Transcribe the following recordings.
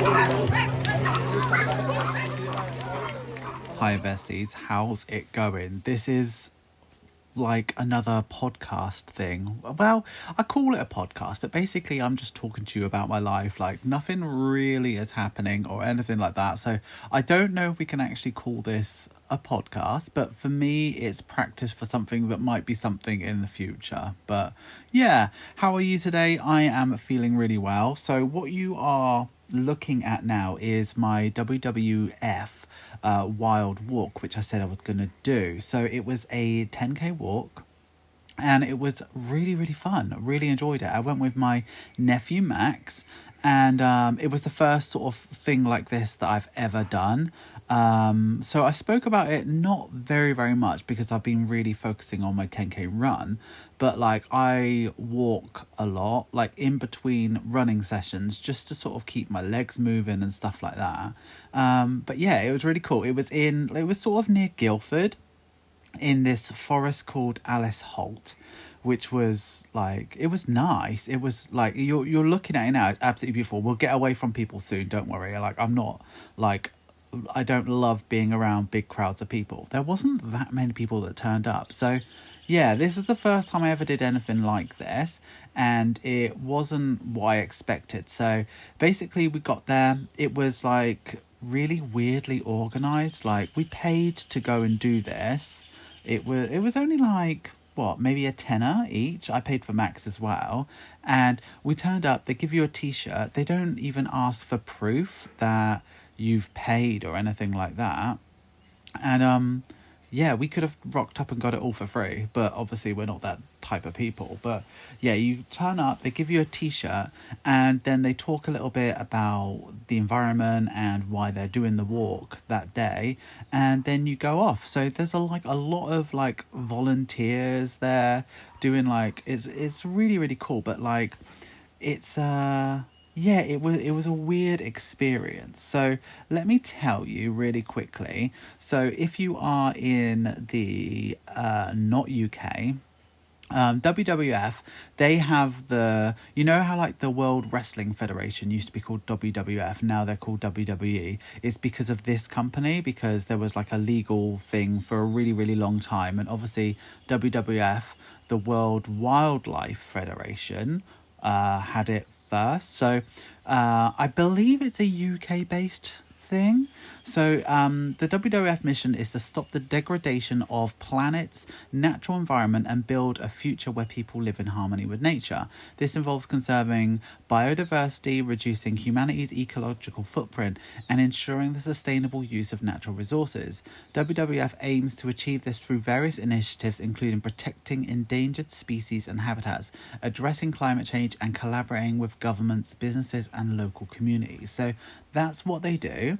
Hi besties, how's it going? This is like another podcast thing. Well, I call it a podcast, but basically I'm just talking to you about my life. Like nothing really is happening or anything like that. So I don't know if we can actually call this a podcast, but for me it's practice for something that might be something in the future. But yeah, how are you today? I am feeling really well. So what you are looking at now is my WWF wild walk, which I said I was going to do. So it was a 10K walk and it was really, really fun. Really enjoyed it. I went with my nephew Max, and it was the first sort of thing like this that I've ever done. So I spoke about it not very, very much because I've been really focusing on my 10K run, but like I walk a lot, like in between running sessions, just to sort of keep my legs moving and stuff like that. But yeah, it was really cool. It was sort of near Guildford in this forest called Alice Holt, which was like it was nice. It was like you're looking at it now. It's absolutely beautiful. We'll get away from people soon. Don't worry. Like I'm not like I don't love being around big crowds of people. There wasn't that many people that turned up. So yeah, this is the first time I ever did anything like this, and it wasn't what I expected. So basically, we got there. It was like really weirdly organized. Like we paid to go and do this. It was only like what, maybe a tenner each. I paid for Max as well, and we turned up. They give you a T-shirt. They don't even ask for proof that you've paid or anything like that. And yeah, we could have rocked up and got it all for free, but obviously we're not that type of people. But yeah, you turn up, they give you a T-shirt, and then they talk a little bit about the environment and why they're doing the walk that day, and then you go off. So there's a lot of like volunteers there doing like it's really, really cool. But like it's yeah, it was a weird experience. So let me tell you really quickly. So if you are in the not UK, WWF, they have you know how like the World Wrestling Federation used to be called WWF, now they're called WWE. It's because of this company, because there was like a legal thing for a really, really long time. And obviously WWF, the World Wildlife Federation, had it first. So I believe it's a UK based thing. So the WWF mission is to stop the degradation of planet's natural environment and build a future where people live in harmony with nature. This involves conserving biodiversity, reducing humanity's ecological footprint, and ensuring the sustainable use of natural resources. WWF aims to achieve this through various initiatives, including protecting endangered species and habitats, addressing climate change, and collaborating with governments, businesses, and local communities. So that's what they do.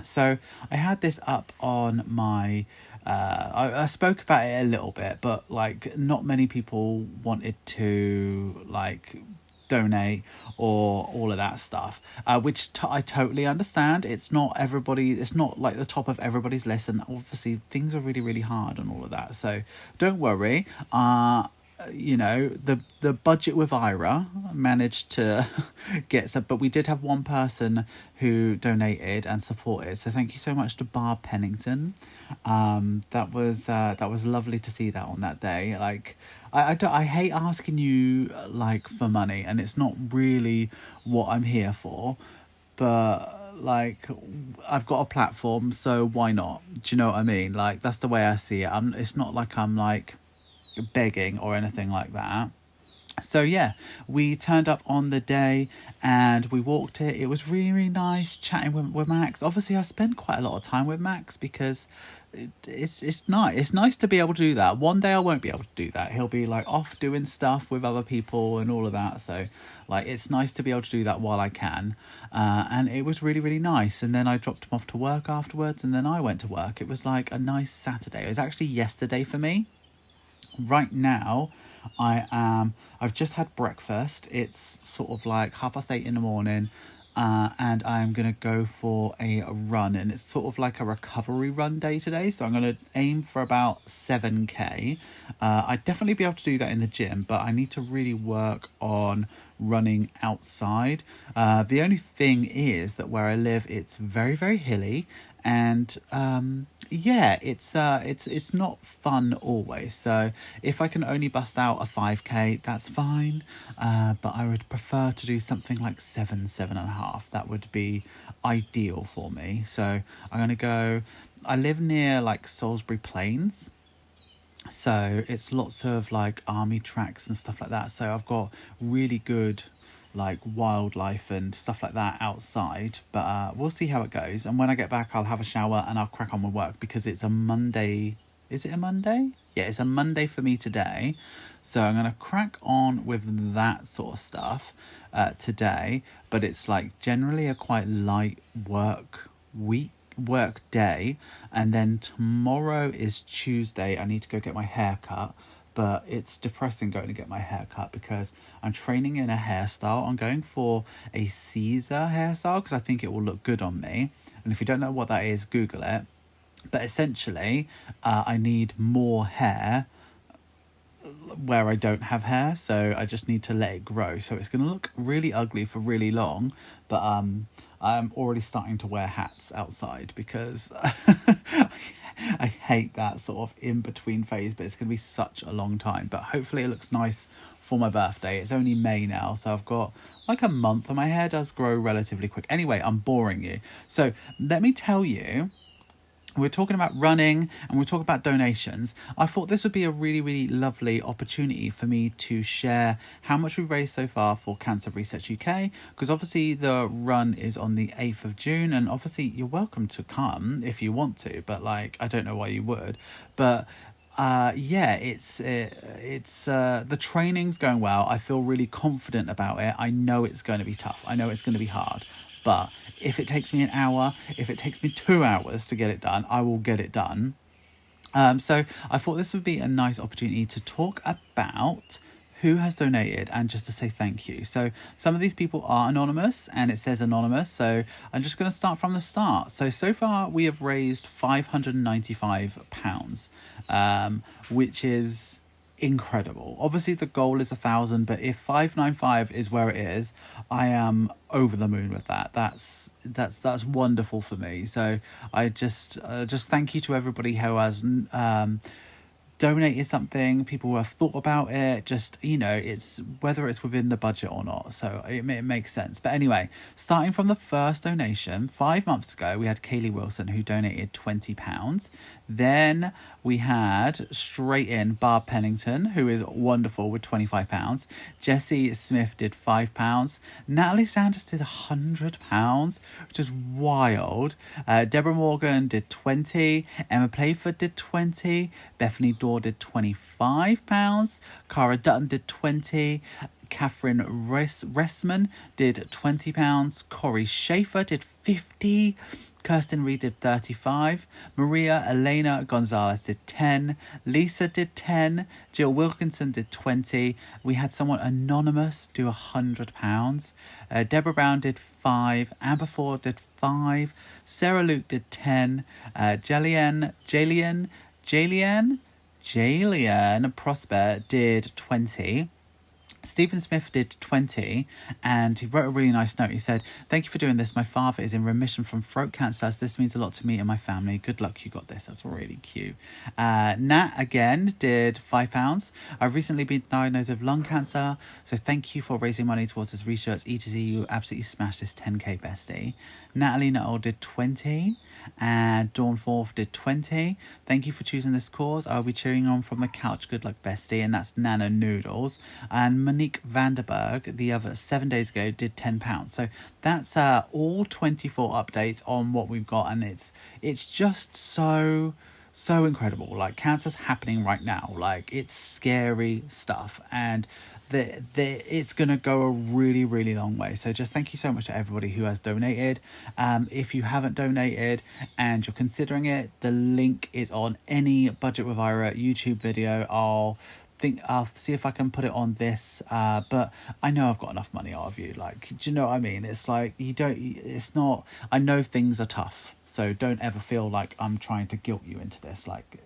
So I had this up on my I spoke about it a little bit, but like not many people wanted to like donate or all of that stuff, which I totally understand. It's not everybody, it's not like the top of everybody's list, and obviously things are really, really hard and all of that. So don't worry. You know, the budget with Ira managed to get some, but we did have one person who donated and supported, so thank you so much to Barb Pennington. That was lovely to see that on that day. Like I hate asking you like for money, and it's not really what I'm here for, but like I've got a platform, so why not? Do you know what I mean? Like that's the way I see it. It's not like I'm like begging or anything like that. So yeah, we turned up on the day and we walked it. It was really, really nice chatting with Max. Obviously I spend quite a lot of time with Max because it's nice. It's nice to be able to do that. One day I won't be able to do that. He'll be like off doing stuff with other people and all of that. So like it's nice to be able to do that while I can. And it was really, really nice. And then I dropped him off to work afterwards, and then I went to work. It was like a nice Saturday. It was actually yesterday for me. Right now I've just had breakfast. It's sort of like 8:30 in the morning. and I'm going to go for a run, and it's sort of like a recovery run day today. So I'm going to aim for about 7K. I'd definitely be able to do that in the gym, but I need to really work on running outside. The only thing is that where I live, it's very, very hilly, and yeah, it's not fun always. So if I can only bust out a 5K, that's fine. But I would prefer to do something like 7.5. That would be ideal for me. So I'm gonna go. I live near like Salisbury Plains, so it's lots of like army tracks and stuff like that. So I've got really good like wildlife and stuff like that outside. But we'll see how it goes. And when I get back, I'll have a shower and I'll crack on with work because it's a Monday. Is it a Monday? Yeah, it's a Monday for me today. So I'm gonna crack on with that sort of stuff today. But it's like generally a quite light work day, and then tomorrow is Tuesday. I need to go get my hair cut, but it's depressing going to get my hair cut because I'm training in a hairstyle. I'm going for a Caesar hairstyle because I think it will look good on me, and if you don't know what that is, Google it. But essentially I need more hair where I don't have hair, so I just need to let it grow. So it's going to look really ugly for really long, but I'm already starting to wear hats outside because I hate that sort of in between phase, but it's going to be such a long time. But hopefully it looks nice for my birthday. It's only May now, so I've got like a month and my hair does grow relatively quick. Anyway, I'm boring you. So let me tell you, we're talking about running and we're talking about donations. I thought this would be a really, really lovely opportunity for me to share how much we've raised so far for Cancer Research UK, because obviously the run is on the 8th of June, and obviously you're welcome to come if you want to, but like I don't know why you would. But yeah, it's the training's going well. I feel really confident about it. I know it's going to be tough. I know it's going to be hard. But if it takes me an hour, if it takes me 2 hours to get it done, I will get it done. So I thought this would be a nice opportunity to talk about who has donated and just to say thank you. So some of these people are anonymous and it says anonymous. So I'm just going to start from the start. So far we have raised £595, which is incredible. Obviously the goal is 1,000, but if 595 is where it is, I am over the moon with that. That's wonderful for me. So I just thank you to everybody who has donated something, people who have thought about it, just, you know, it's whether it's within the budget or not, so it makes sense. But anyway, starting from the first donation, 5 months ago we had Kaylee Wilson who donated £20. Then we had straight in Barb Pennington, who is wonderful, with £25. Jessie Smith did £5. Natalie Sanders did £100, which is wild. Deborah Morgan did 20. Emma Playford did 20. Bethany Dorr did £25. Cara Dutton did 20. Catherine Ressman did £20. Corey Schaefer did 50. Kirsten Reed did 35. Maria Elena Gonzalez did 10. Lisa did 10. Jill Wilkinson did 20. We had someone anonymous do £100. Deborah Brown did 5. Amber Ford did 5. Sarah Luke did 10. Jalian Prosper did 20. Stephen Smith did 20, and he wrote a really nice note. He said, "Thank you for doing this. My father is in remission from throat cancer. So this means a lot to me and my family. Good luck, you got this." That's really cute. Nat again did £5. I've recently been diagnosed with lung cancer, so thank you for raising money towards this research. E2Z, you absolutely smashed this 10k bestie. Natalie Nuttall did 20. And Dawn Forth did 20. Thank you for choosing this cause. I'll be cheering on from the couch. Good luck, bestie. And that's Nana Noodles. And Monique Vanderberg, the other 7 days ago, did £10. So that's all 24 updates on what we've got, and it's just so incredible. Like, cancer's happening right now. Like, it's scary stuff, and it's going to go a really, really long way. So just thank you so much to everybody who has donated. If you haven't donated and you're considering it, the link is on any Budget with Ira YouTube video. I'll think I'll see if I can put it on this, but I know I've got enough money out of you. Like, do you know what I mean? It's like you don't. It's not. I know things are tough, so don't ever feel like I'm trying to guilt you into this. Like,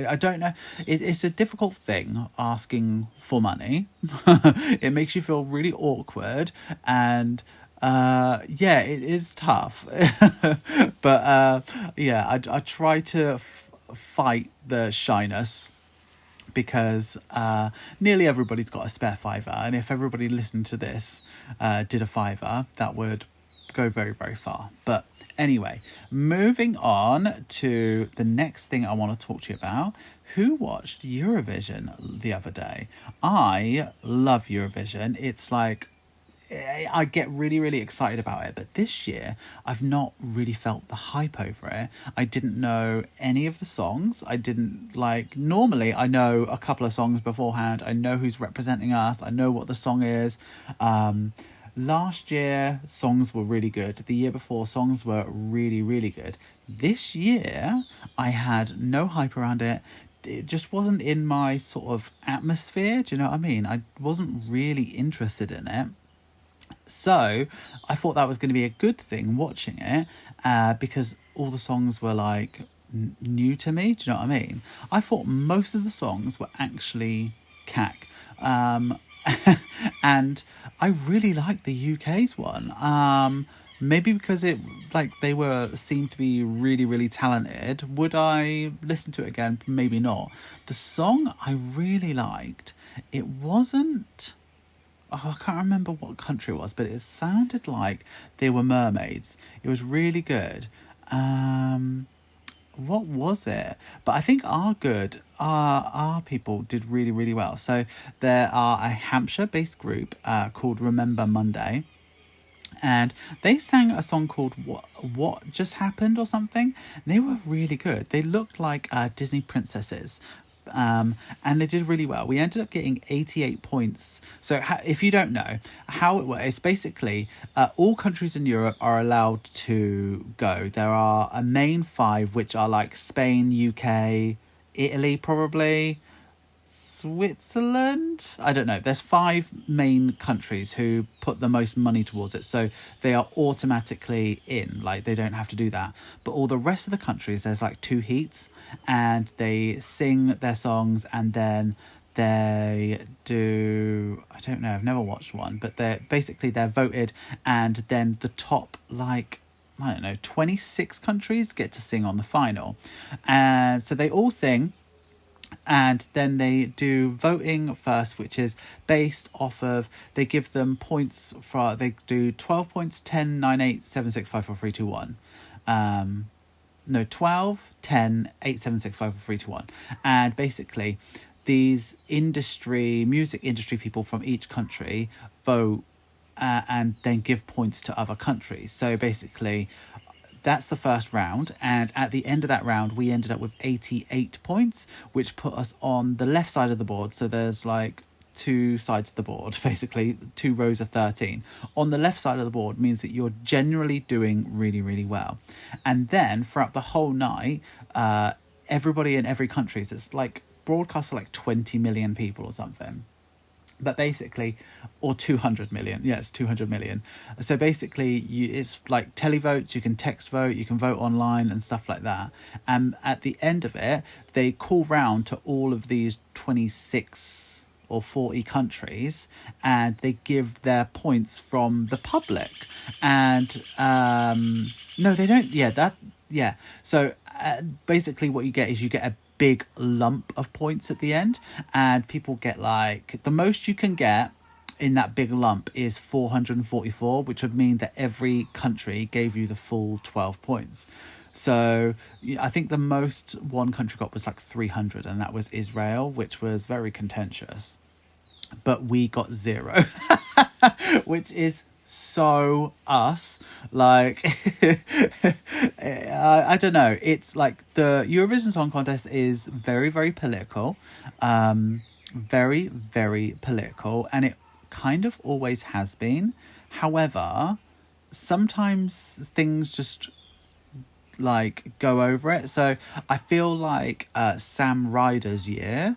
I don't know. It's a difficult thing asking for money. It makes you feel really awkward, and yeah, it is tough. But yeah, I try to fight the shyness, because nearly everybody's got a spare fiver, and if everybody listening to this did a fiver, that would go very, very far. But anyway, moving on to the next thing I want to talk to you about. Who watched Eurovision the other day? I love Eurovision. It's like, I get really, really excited about it. But this year, I've not really felt the hype over it. I didn't know any of the songs. I didn't like, normally I know a couple of songs beforehand. I know who's representing us. I know what the song is. Last year, songs were really good. The year before, songs were really, really good. This year, I had no hype around it. It just wasn't in my sort of atmosphere. Do you know what I mean? I wasn't really interested in it. So I thought that was going to be a good thing watching it, because all the songs were like new to me. Do you know what I mean? I thought most of the songs were actually cack. And I really liked the UK's one. Maybe because it, like, they were seemed to be really, really talented. Would I listen to it again? Maybe not. The song I really liked. It wasn't, oh, I can't remember what country it was, but it sounded like they were mermaids. It was really good. What was it? But I think our people did really, really well. So there are a Hampshire-based group called Remember Monday, and they sang a song called What Just Happened or something. And they were really good. They looked like Disney princesses. And they did really well. We ended up getting 88 points. So if you don't know how it works, it's basically all countries in Europe are allowed to go. There are a main 5, which are like Spain, UK, Italy, probably Switzerland. I don't know. There's 5 main countries who put the most money towards it, so they are automatically in. Like, they don't have to do that. But all the rest of the countries, there's like 2 heats, and they sing their songs, and then they do, I don't know, I've never watched one, but they're voted, and then the top, like, I don't know, 26 countries get to sing on the final. And so they all sing, and then they do voting first, which is based off of, they give them points for, they do 12 points, 10, 9, 8, 7, 6, 5, 4, 3, 2, 1. No, 12, 10, 8, 7, 6, 5, 4, 3, 2, 1. And basically, these music industry people from each country vote, and then give points to other countries. So basically, that's the first round, and at the end of that round, we ended up with 88 points, which put us on the left side of the board. So there's like 2 sides of the board, basically 2 rows of 13. On the left side of the board means that you're generally doing really, really well. And then throughout the whole night, everybody in every country, so it's like broadcast to like 20 million people or something. But basically, or 200 million. Yeah, it's 200 million. So basically, it's like televotes, you can text vote, you can vote online and stuff like that. And at the end of it, they call round to all of these 26 or 40 countries, and they give their points from the public. And no, they don't. Yeah. So basically what you get is you get a big lump of points at the end, and people get, like, the most you can get in that big lump is 444, which would mean that every country gave you the full 12 points. So I think the most one country got was like 300, and that was Israel, which was very contentious. But we got 0, which is so us. Like, I don't know, it's like the Eurovision Song Contest is very, very political, very, very political, and it kind of always has been. However, sometimes things just like go over it. So I feel like Sam Ryder's year,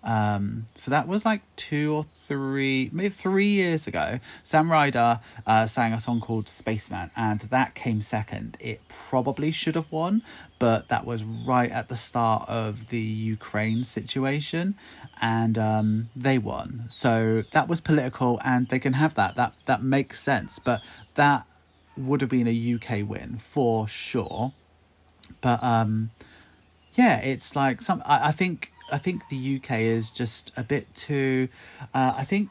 So that was like 3 years ago. Sam Ryder sang a song called Spaceman, and that came second. It probably should have won, but that was right at the start of the Ukraine situation, and they won. So that was political, and they can have that. That makes sense. But that would have been a UK win for sure. But yeah, it's like I think the UK is just a bit too. I think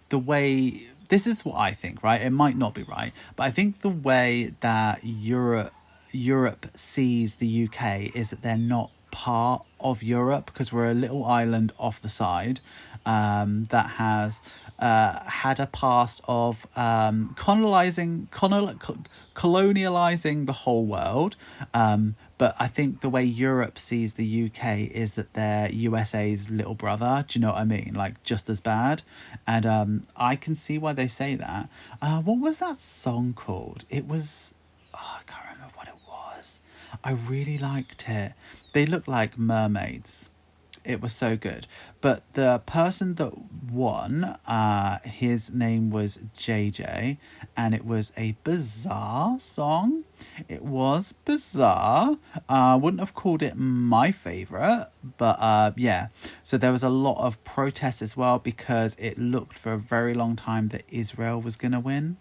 the way this is what I think, right? It might not be right, but I think the way that Europe sees the UK is that they're not part of Europe because we're a little island off the side that has had a past of colonializing the whole world. But I think the way Europe sees the UK is that they're USA's little brother. Do you know what I mean? Like just as bad. And I can see why they say that. What was that song called? It was. Oh, I can't remember what it was. I really liked it. They looked like mermaids. It was so good. But the person that won, his name was JJ, and it was a bizarre song. It was bizarre. I wouldn't have called it my favourite, but yeah. So there was a lot of protest as well because it looked for a very long time that Israel was going to win.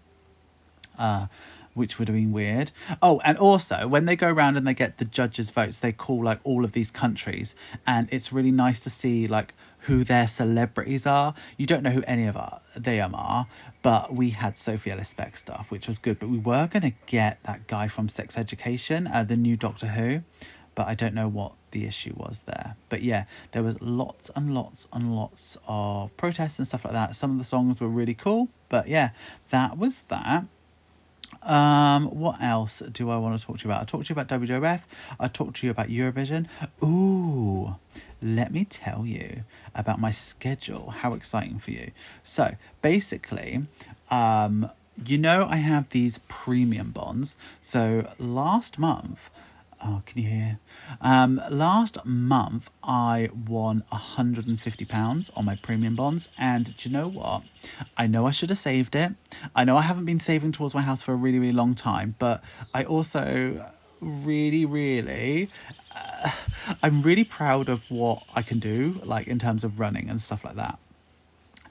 Which would have been weird. Oh, and also when they go around and they get the judges' votes, they call like all of these countries, and it's really nice to see like who their celebrities are. You don't know who any of them are, but we had Sophie Ellis Bextor, which was good. But we were gonna get that guy from Sex Education, the new Doctor Who, but I don't know what the issue was there. But yeah, there was lots and lots and lots of protests and stuff like that. Some of the songs were really cool, but yeah, that was that. What else do I want to talk to you about? I talked to you about WWF. I talked to you about Eurovision. Ooh, let me tell you about my schedule. How exciting for you. So basically, I have these premium bonds. So last month, oh, can you hear? Last month, I won £150 on my premium bonds. And do you know what? I know I should have saved it. I know I haven't been saving towards my house for a really, really long time. But I also really, really... I'm really proud of what I can do, like in terms of running and stuff like that.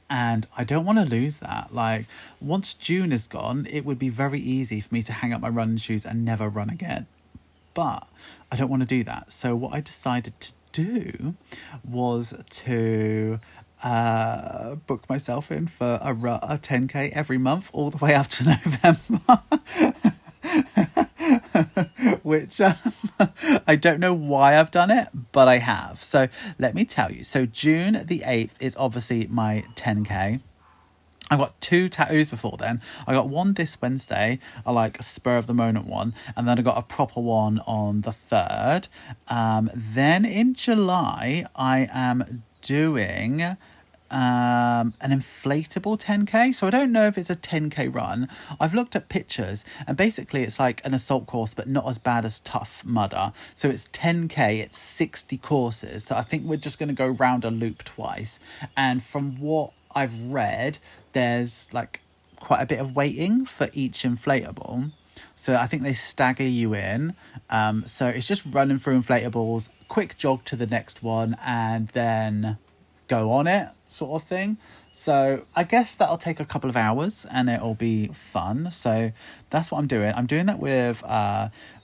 And I don't want to lose that. Like, once June is gone, it would be very easy for me to hang up my running shoes and never run again. But I don't want to do that. So what I decided to do was to book myself in for a 10k every month all the way up to November. Which I don't know why I've done it, but I have. So let me tell you. So June the 8th is obviously my 10k. I got 2 tattoos before then. I got one this Wednesday, a like spur of the moment one, and then I got a proper one on the 3rd. Then in July, I am doing an inflatable 10k. So I don't know if it's a 10k run. I've looked at pictures, and basically it's like an assault course, but not as bad as Tough Mudder. So it's 10k, it's 60 courses. So I think we're just going to go round a loop twice. And from what I've read, there's like quite a bit of waiting for each inflatable. So I think they stagger you in. So it's just running through inflatables, quick jog to the next one, and then go on it sort of thing. So I guess that'll take a couple of hours and it'll be fun. So that's what I'm doing. I'm doing that with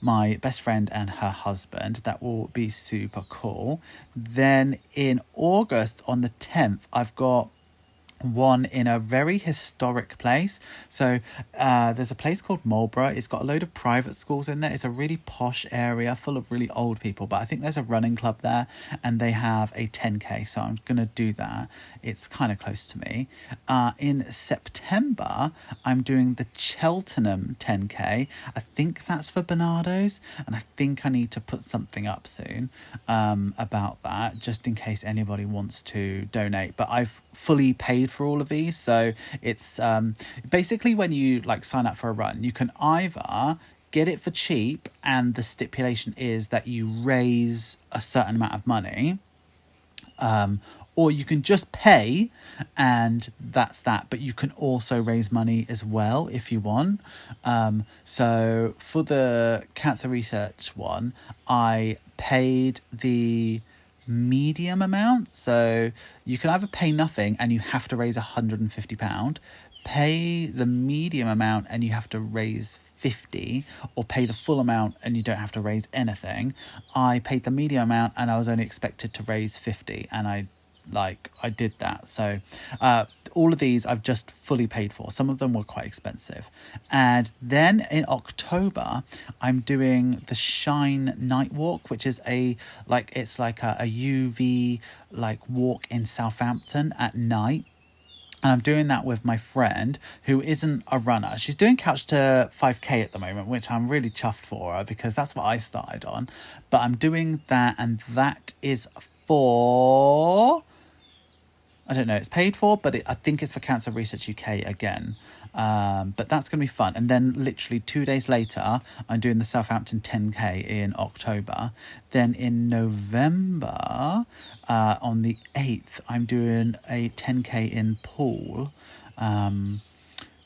my best friend and her husband. That will be super cool. Then in August on the 10th, I've got one in a very historic place. So there's a place called Marlborough. It's got a load of private schools in there. It's a really posh area full of really old people, but I think there's a running club there and they have a 10k, so I'm gonna do that. It's kind of close to me. In September, I'm doing the Cheltenham 10k. I think that's for Bernardo's, and I think I need to put something up soon about that, just in case anybody wants to donate. But I've fully paid for all of these, so it's basically when you like sign up for a run, you can either get it for cheap, and the stipulation is that you raise a certain amount of money, Or you can just pay and that's that. But you can also raise money as well if you want. So for the cancer research one, I paid the medium amount. So you can either pay nothing and you have to raise £150, pay the medium amount and you have to raise 50, or pay the full amount and you don't have to raise anything. I paid the medium amount and I was only expected to raise 50, and I did that. So all of these I've just fully paid for. Some of them were quite expensive. And then in October I'm doing the Shine Night Walk, which is it's like a UV like walk in Southampton at night. And I'm doing that with my friend who isn't a runner. She's doing Couch to 5K at the moment, which I'm really chuffed for her because that's what I started on. But I'm doing that, and that is for... I don't know, it's paid for, but I think it's for Cancer Research UK again. But that's going to be fun. And then literally 2 days later, I'm doing the Southampton 10K in October. Then in November, on the 8th, I'm doing a 10K in Poole. And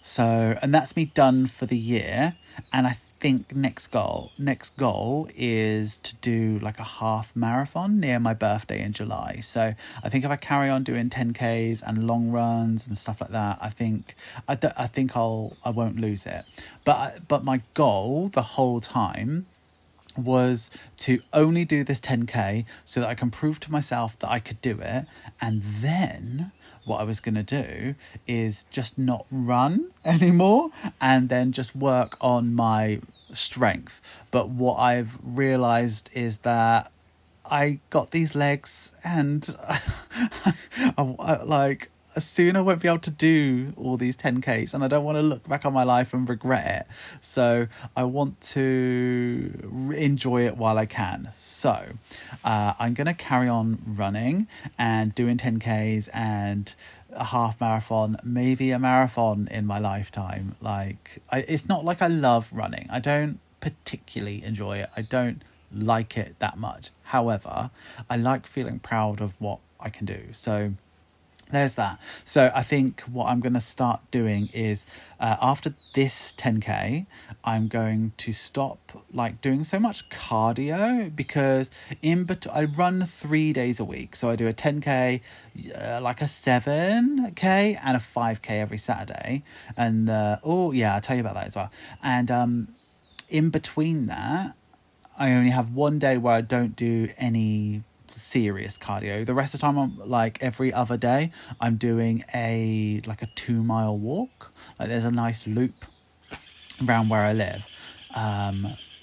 that's me done for the year. And I think next goal is to do like a half marathon near my birthday in July. So I think if I carry on doing 10Ks and long runs and stuff like that, I think I won't lose it. But my goal the whole time was to only do this 10K so that I can prove to myself that I could do it. And then what I was going to do is just not run anymore and then just work on my strength. But what I've realized is that I got these legs and soon I won't be able to do all these 10Ks, and I don't want to look back on my life and regret it. So I want to enjoy it while I can. So I'm going to carry on running and doing 10Ks and a half marathon, maybe a marathon in my lifetime. It's not like I love running. I don't particularly enjoy it. I don't like it that much. However, I like feeling proud of what I can do. So there's that. So I think what I'm going to start doing is after this 10K, I'm going to stop doing so much cardio, because I run 3 days a week. So I do a 10K, like a 7K and a 5K every Saturday. And I'll tell you about that as well. And in between that, I only have one day where I don't do any serious cardio. The rest of the time, I'm every other day, I'm doing a 2-mile walk. There's a nice loop around where I live.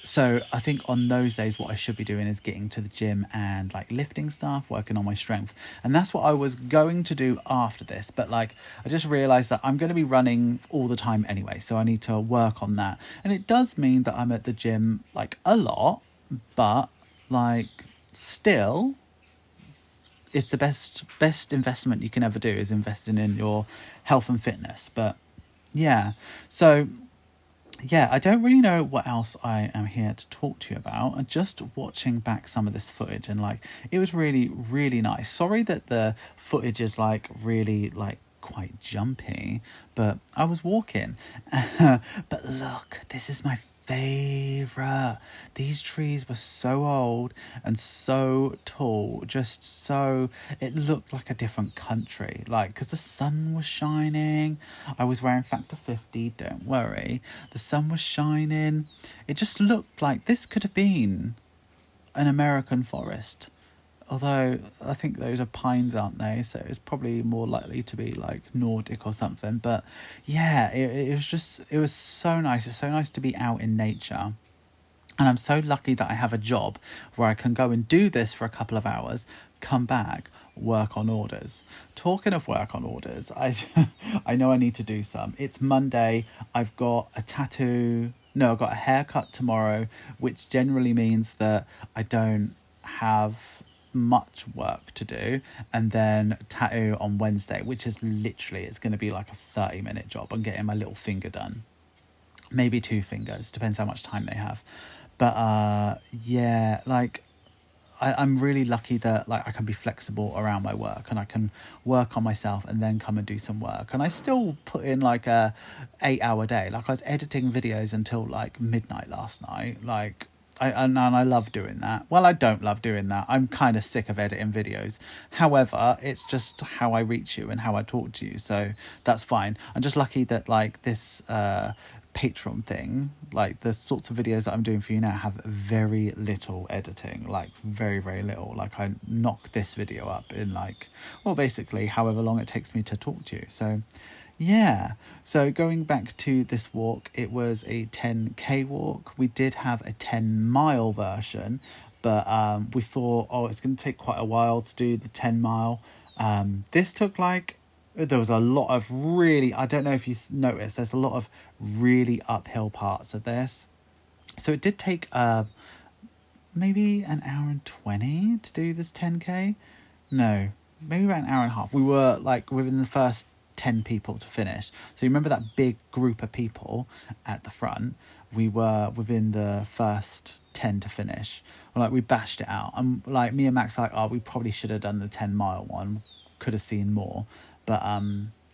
So I think on those days, what I should be doing is getting to the gym and lifting stuff, working on my strength. And that's what I was going to do after this. But I just realized that I'm going to be running all the time anyway. So I need to work on that. And it does mean that I'm at the gym a lot, but still, it's the best investment you can ever do is investing in your health and fitness. But yeah, so yeah, I don't really know what else I am here to talk to you about. And just watching back some of this footage, and it was really, really nice. Sorry that the footage is really quite jumpy, but I was walking. But look, this is my favorite. These trees were so old and so tall, just so it looked like a different country, because the sun was shining. I was wearing Factor 50, don't worry. The sun was shining. It just looked like this could have been an American forest. Although I think those are pines, aren't they? So it's probably more likely to be Nordic or something. But yeah, it was so nice. It's so nice to be out in nature. And I'm so lucky that I have a job where I can go and do this for a couple of hours, come back, work on orders. Talking of work on orders, I know I need to do some. It's Monday. I've got a tattoo. No, I've got a haircut tomorrow, which generally means that I don't have much work to do, and then tattoo on Wednesday, which is literally, it's going to be a 30-minute job. I'm getting my little finger done, maybe 2 fingers, depends how much time they have. But yeah, I'm really lucky that like I can be flexible around my work and I can work on myself and then come and do some work. And I still put in like a 8 hour day. Like I was editing videos until like midnight last night. Like and I love doing that. Well, I don't love doing that. I'm kind of sick of editing videos. However, it's just how I reach you and how I talk to you. So that's fine. I'm just lucky that like this Patreon thing, like the sorts of videos that I'm doing for you now have very little editing, like very, very little. Like I knock this video up in like, well, basically however long it takes me to talk to you. So yeah. So going back to this walk, it was a 10k walk. We did have a 10-mile version, but we thought, oh, it's going to take quite a while to do the 10 mile. This took like, there was a lot of really, I don't know if you noticed, there's a lot of really uphill parts of this. So it did take maybe an hour and 20 to do this 10k. No, maybe about an hour and a half. We were like within the first 10 people to finish. So you remember that big group of people at the front? We were within the first 10 to finish. Like we bashed it out. And like me and Max were like, oh, we probably should have done the 10-mile one. Could have seen more. But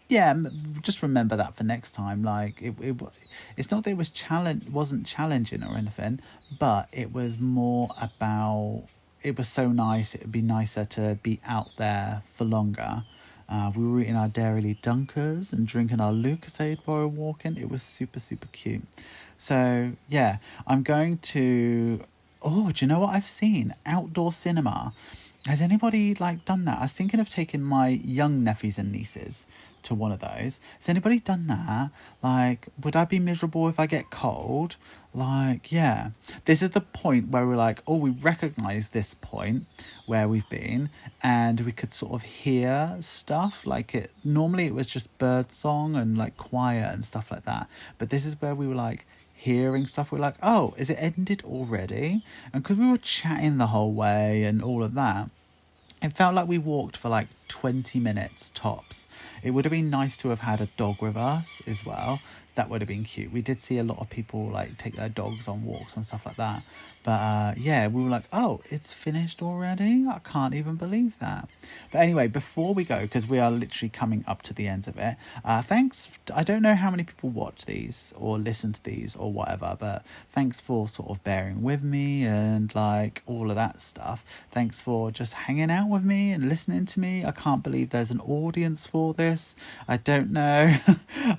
yeah, just remember that for next time. Like it's not that it wasn't challenging or anything, but it was more about, it was so nice. It would be nicer to be out there for longer. We were eating our Dairy Dunkers and drinking our Lucasade while we were walking. It was super, super cute. So, yeah, I'm going to... Oh, do you know what I've seen? Outdoor cinema. Has anybody, like, done that? I was thinking of taking my young nephews and nieces to one of those. Has anybody done that? Like, would I be miserable if I get cold? Like, yeah. This is the point where we're like, oh, we recognise this point where we've been and we could sort of hear stuff. Like it normally it was just bird song and like quiet and stuff like that. But this is where we were like hearing stuff. We're like, oh, is it ended already? And because we were chatting the whole way and all of that, it felt like we walked for like 20 minutes tops. It would have been nice to have had a dog with us as well. That would have been cute. We did see a lot of people like take their dogs on walks and stuff like that. But yeah, we were like, oh, it's finished already? I can't even believe that. But anyway, before we go, because we are literally coming up to the end of it, thanks. I don't know how many people watch these or listen to these or whatever, but thanks for sort of bearing with me and like all of that stuff. Thanks for just hanging out with me and listening to me. I can't believe there's an audience for this. I don't know.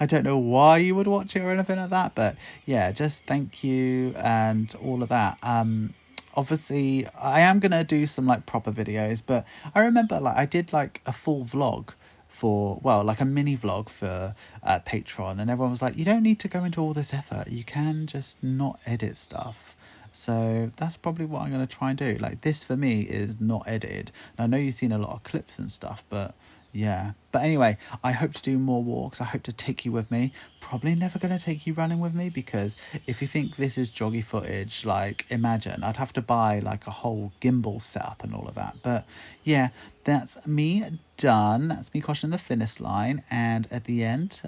I don't know why you would watch it or anything like that, but yeah, just thank you and all of that. Obviously I am gonna do some like proper videos, but I remember like I did like a full vlog for, well, like a mini vlog for Patreon, and everyone was like, you don't need to go into all this effort, you can just not edit stuff. So that's probably what I'm going to try and do. Like this for me is not edited. And I know you've seen a lot of clips and stuff, but yeah. But anyway, I hope to do more walks. I hope to take you with me. Probably never going to take you running with me, because if you think this is joggy footage, like imagine I'd have to buy like a whole gimbal setup and all of that. But yeah, that's me done. That's me crossing the finish line. And at the end,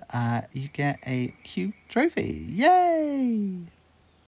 you get a cute trophy. Yay!